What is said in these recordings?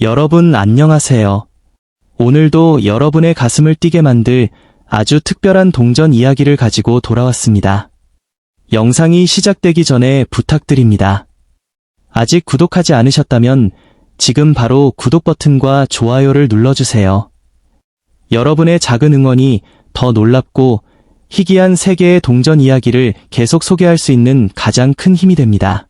여러분 안녕하세요. 오늘도 여러분의 가슴을 뛰게 만들 아주 특별한 동전 이야기를 가지고 돌아왔습니다. 영상이 시작되기 전에 부탁드립니다. 아직 구독하지 않으셨다면 지금 바로 구독 버튼과 좋아요를 눌러주세요. 여러분의 작은 응원이 더 놀랍고 희귀한 세계의 동전 이야기를 계속 소개할 수 있는 가장 큰 힘이 됩니다.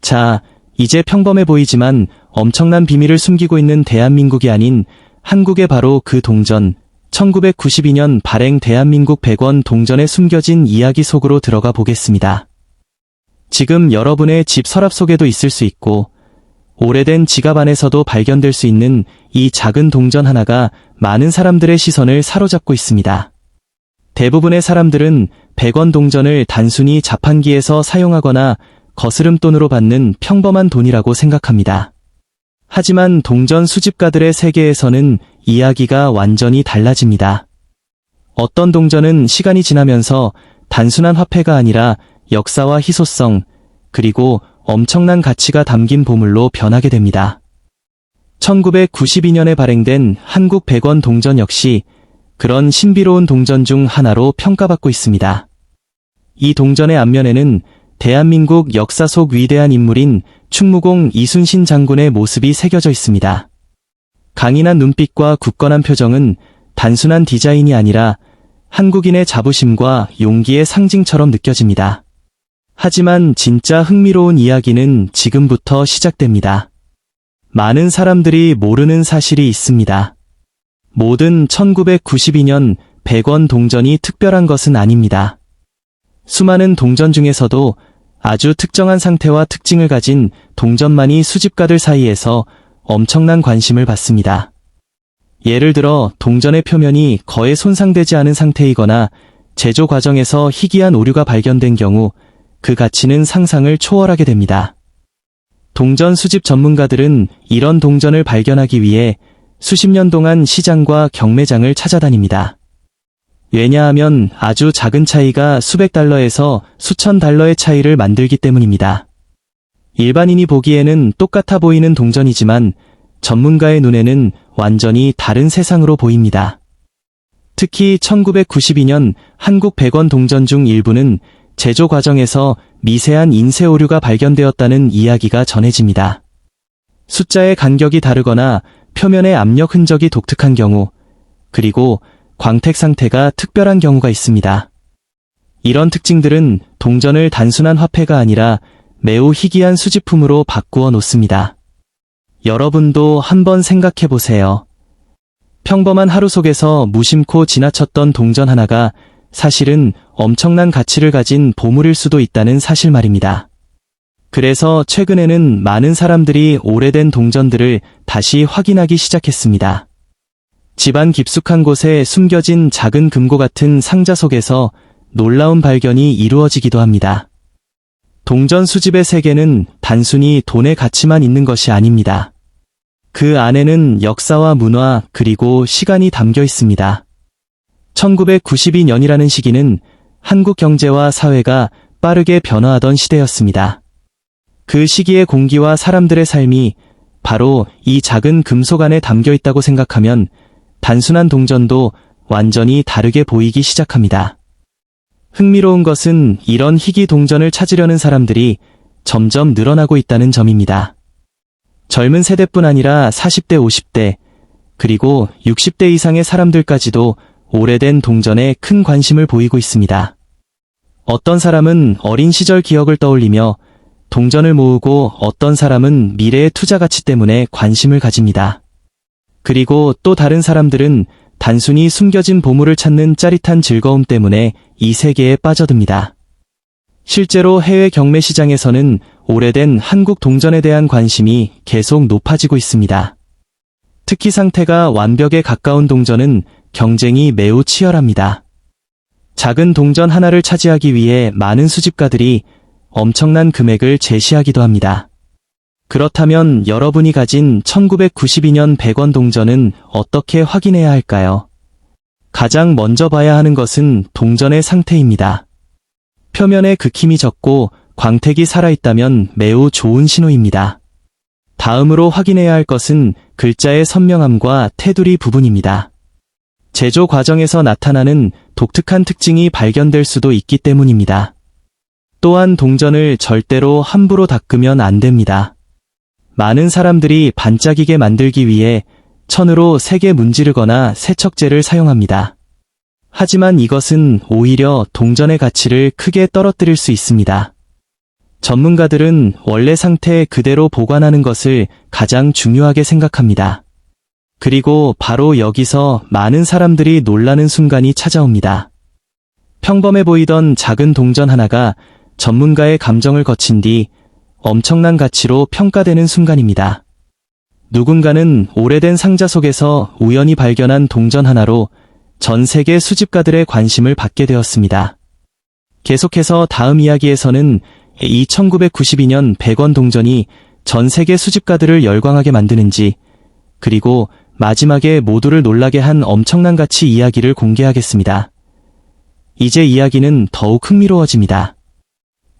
자, 이제 평범해 보이지만 엄청난 비밀을 숨기고 있는 대한민국이 아닌 한국의 바로 그 동전, 1992년 발행 대한민국 100원 동전에 숨겨진 이야기 속으로 들어가 보겠습니다. 지금 여러분의 집 서랍 속에도 있을 수 있고 오래된 지갑 안에서도 발견될 수 있는 이 작은 동전 하나가 많은 사람들의 시선을 사로잡고 있습니다. 대부분의 사람들은 100원 동전을 단순히 자판기에서 사용하거나 거스름돈으로 받는 평범한 돈이라고 생각합니다. 하지만 동전 수집가들의 세계에서는 이야기가 완전히 달라집니다. 어떤 동전은 시간이 지나면서 단순한 화폐가 아니라 역사와 희소성, 그리고 엄청난 가치가 담긴 보물로 변하게 됩니다. 1992년에 발행된 한국 100원 동전 역시 그런 신비로운 동전 중 하나로 평가받고 있습니다. 이 동전의 앞면에는 대한민국 역사 속 위대한 인물인 충무공 이순신 장군의 모습이 새겨져 있습니다. 강인한 눈빛과 굳건한 표정은 단순한 디자인이 아니라 한국인의 자부심과 용기의 상징처럼 느껴집니다. 하지만 진짜 흥미로운 이야기는 지금부터 시작됩니다. 많은 사람들이 모르는 사실이 있습니다. 모든 1992년 100원 동전이 특별한 것은 아닙니다. 수많은 동전 중에서도 아주 특정한 상태와 특징을 가진 동전만이 수집가들 사이에서 엄청난 관심을 받습니다. 예를 들어 동전의 표면이 거의 손상되지 않은 상태이거나 제조 과정에서 희귀한 오류가 발견된 경우 그 가치는 상상을 초월하게 됩니다. 동전 수집 전문가들은 이런 동전을 발견하기 위해 수십 년 동안 시장과 경매장을 찾아다닙니다. 왜냐하면 아주 작은 차이가 수백 달러에서 수천 달러의 차이를 만들기 때문입니다. 일반인이 보기에는 똑같아 보이는 동전이지만 전문가의 눈에는 완전히 다른 세상으로 보입니다. 특히 1992년 한국 100원 동전 중 일부는 제조 과정에서 미세한 인쇄 오류가 발견되었다는 이야기가 전해집니다. 숫자의 간격이 다르거나 표면의 압력 흔적이 독특한 경우, 그리고 광택 상태가 특별한 경우가 있습니다. 이런 특징들은 동전을 단순한 화폐가 아니라 매우 희귀한 수집품으로 바꾸어 놓습니다. 여러분도 한번 생각해 보세요. 평범한 하루 속에서 무심코 지나쳤던 동전 하나가 사실은 엄청난 가치를 가진 보물일 수도 있다는 사실 말입니다. 그래서 최근에는 많은 사람들이 오래된 동전들을 다시 확인하기 시작했습니다. 집안 깊숙한 곳에 숨겨진 작은 금고 같은 상자 속에서 놀라운 발견이 이루어지기도 합니다. 동전 수집의 세계는 단순히 돈의 가치만 있는 것이 아닙니다. 그 안에는 역사와 문화 그리고 시간이 담겨 있습니다. 1992년이라는 시기는 한국 경제와 사회가 빠르게 변화하던 시대였습니다. 그 시기의 공기와 사람들의 삶이 바로 이 작은 금속 안에 담겨 있다고 생각하면 단순한 동전도 완전히 다르게 보이기 시작합니다. 흥미로운 것은 이런 희귀 동전을 찾으려는 사람들이 점점 늘어나고 있다는 점입니다. 젊은 세대뿐 아니라 40대, 50대, 그리고 60대 이상의 사람들까지도 오래된 동전에 큰 관심을 보이고 있습니다. 어떤 사람은 어린 시절 기억을 떠올리며 동전을 모으고 어떤 사람은 미래의 투자 가치 때문에 관심을 가집니다. 그리고 또 다른 사람들은 단순히 숨겨진 보물을 찾는 짜릿한 즐거움 때문에 이 세계에 빠져듭니다. 실제로 해외 경매 시장에서는 오래된 한국 동전에 대한 관심이 계속 높아지고 있습니다. 특히 상태가 완벽에 가까운 동전은 경쟁이 매우 치열합니다. 작은 동전 하나를 차지하기 위해 많은 수집가들이 엄청난 금액을 제시하기도 합니다. 그렇다면 여러분이 가진 1992년 100원 동전은 어떻게 확인해야 할까요? 가장 먼저 봐야 하는 것은 동전의 상태입니다. 표면에 극힘이 적고 광택이 살아있다면 매우 좋은 신호입니다. 다음으로 확인해야 할 것은 글자의 선명함과 테두리 부분입니다. 제조 과정에서 나타나는 독특한 특징이 발견될 수도 있기 때문입니다. 또한 동전을 절대로 함부로 닦으면 안 됩니다. 많은 사람들이 반짝이게 만들기 위해 천으로 색에 문지르거나 세척제를 사용합니다. 하지만 이것은 오히려 동전의 가치를 크게 떨어뜨릴 수 있습니다. 전문가들은 원래 상태 그대로 보관하는 것을 가장 중요하게 생각합니다. 그리고 바로 여기서 많은 사람들이 놀라는 순간이 찾아옵니다. 평범해 보이던 작은 동전 하나가 전문가의 감정을 거친 뒤 엄청난 가치로 평가되는 순간입니다. 누군가는 오래된 상자 속에서 우연히 발견한 동전 하나로 전 세계 수집가들의 관심을 받게 되었습니다. 계속해서 다음 이야기에서는 이 1992년 100원 동전이 전 세계 수집가들을 열광하게 만드는지, 그리고 마지막에 모두를 놀라게 한 엄청난 가치 이야기를 공개하겠습니다. 이제 이야기는 더욱 흥미로워집니다.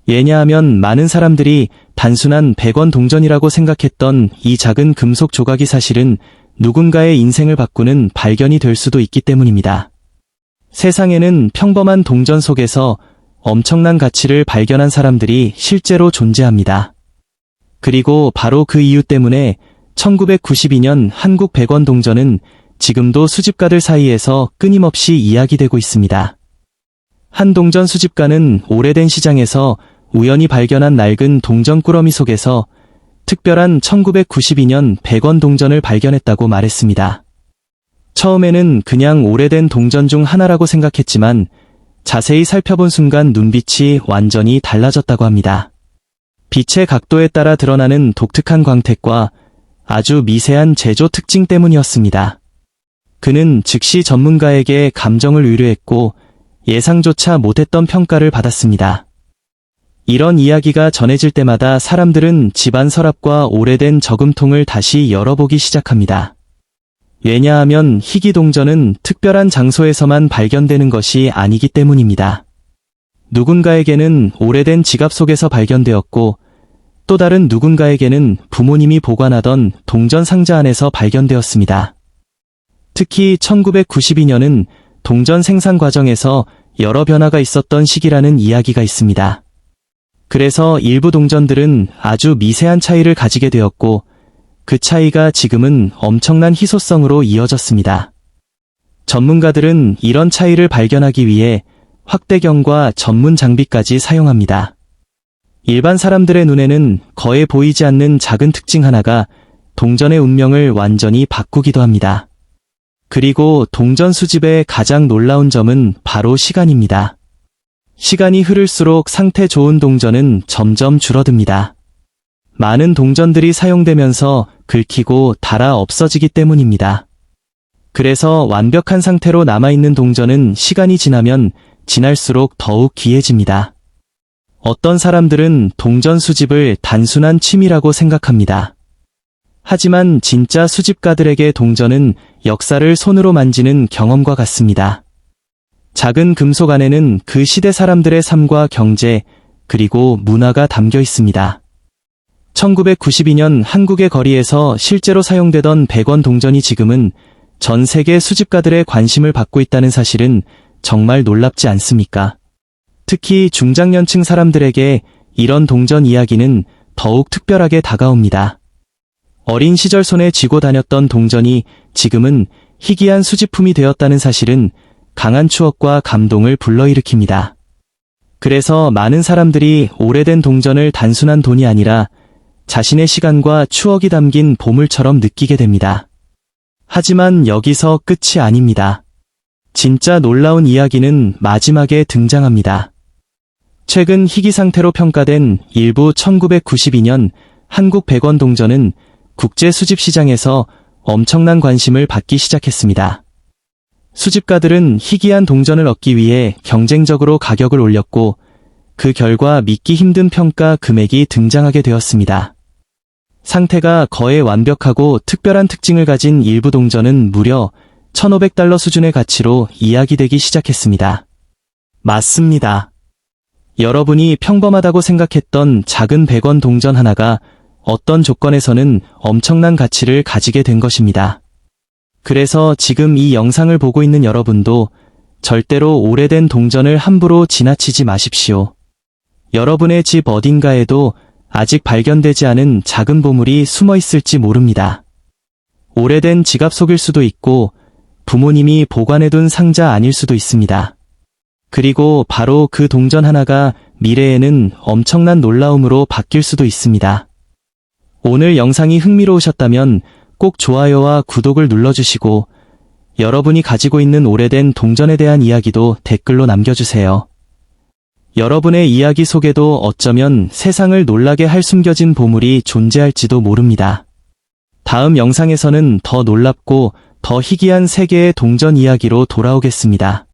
왜냐하면 많은 사람들이 단순한 100원 동전이라고 생각했던 이 작은 금속 조각이 사실은 누군가의 인생을 바꾸는 발견이 될 수도 있기 때문입니다. 세상에는 평범한 동전 속에서 엄청난 가치를 발견한 사람들이 실제로 존재합니다. 그리고 바로 그 이유 때문에 1992년 한국 100원 동전은 지금도 수집가들 사이에서 끊임없이 이야기되고 있습니다. 한 동전 수집가는 오래된 시장에서 우연히 발견한 낡은 동전 꾸러미 속에서 특별한 1992년 100원 동전을 발견했다고 말했습니다. 처음에는 그냥 오래된 동전 중 하나라고 생각했지만 자세히 살펴본 순간 눈빛이 완전히 달라졌다고 합니다. 빛의 각도에 따라 드러나는 독특한 광택과 아주 미세한 제조 특징 때문이었습니다. 그는 즉시 전문가에게 감정을 의뢰했고 예상조차 못했던 평가를 받았습니다. 이런 이야기가 전해질 때마다 사람들은 집안 서랍과 오래된 저금통을 다시 열어보기 시작합니다. 왜냐하면 희귀 동전은 특별한 장소에서만 발견되는 것이 아니기 때문입니다. 누군가에게는 오래된 지갑 속에서 발견되었고, 또 다른 누군가에게는 부모님이 보관하던 동전 상자 안에서 발견되었습니다. 특히 1992년은 동전 생산 과정에서 여러 변화가 있었던 시기라는 이야기가 있습니다. 그래서 일부 동전들은 아주 미세한 차이를 가지게 되었고, 그 차이가 지금은 엄청난 희소성으로 이어졌습니다. 전문가들은 이런 차이를 발견하기 위해 확대경과 전문 장비까지 사용합니다. 일반 사람들의 눈에는 거의 보이지 않는 작은 특징 하나가 동전의 운명을 완전히 바꾸기도 합니다. 그리고 동전 수집의 가장 놀라운 점은 바로 시간입니다. 시간이 흐를수록 상태 좋은 동전은 점점 줄어듭니다. 많은 동전들이 사용되면서 긁히고 닳아 없어지기 때문입니다. 그래서 완벽한 상태로 남아있는 동전은 시간이 지나면 지날수록 더욱 귀해집니다. 어떤 사람들은 동전 수집을 단순한 취미라고 생각합니다. 하지만 진짜 수집가들에게 동전은 역사를 손으로 만지는 경험과 같습니다. 작은 금속 안에는 그 시대 사람들의 삶과 경제, 그리고 문화가 담겨 있습니다. 1992년 한국의 거리에서 실제로 사용되던 100원 동전이 지금은 전 세계 수집가들의 관심을 받고 있다는 사실은 정말 놀랍지 않습니까? 특히 중장년층 사람들에게 이런 동전 이야기는 더욱 특별하게 다가옵니다. 어린 시절 손에 쥐고 다녔던 동전이 지금은 희귀한 수집품이 되었다는 사실은 강한 추억과 감동을 불러일으킵니다. 그래서 많은 사람들이 오래된 동전을 단순한 돈이 아니라 자신의 시간과 추억이 담긴 보물처럼 느끼게 됩니다. 하지만 여기서 끝이 아닙니다. 진짜 놀라운 이야기는 마지막에 등장합니다. 최근 희귀 상태로 평가된 일부 1992년 한국 100원 동전은 국제 수집 시장에서 엄청난 관심을 받기 시작했습니다. 수집가들은 희귀한 동전을 얻기 위해 경쟁적으로 가격을 올렸고, 그 결과 믿기 힘든 평가 금액이 등장하게 되었습니다. 상태가 거의 완벽하고 특별한 특징을 가진 일부 동전은 무려 $1,500 수준의 가치로 이야기되기 시작했습니다. 맞습니다. 여러분이 평범하다고 생각했던 작은 100원 동전 하나가 어떤 조건에서는 엄청난 가치를 가지게 된 것입니다. 그래서 지금 이 영상을 보고 있는 여러분도 절대로 오래된 동전을 함부로 지나치지 마십시오. 여러분의 집 어딘가에도 아직 발견되지 않은 작은 보물이 숨어 있을지 모릅니다. 오래된 지갑 속일 수도 있고 부모님이 보관해둔 상자 아닐 수도 있습니다. 그리고 바로 그 동전 하나가 미래에는 엄청난 놀라움으로 바뀔 수도 있습니다. 오늘 영상이 흥미로우셨다면 꼭 좋아요와 구독을 눌러주시고 여러분이 가지고 있는 오래된 동전에 대한 이야기도 댓글로 남겨주세요. 여러분의 이야기 속에도 어쩌면 세상을 놀라게 할 숨겨진 보물이 존재할지도 모릅니다. 다음 영상에서는 더 놀랍고 더 희귀한 세계의 동전 이야기로 돌아오겠습니다.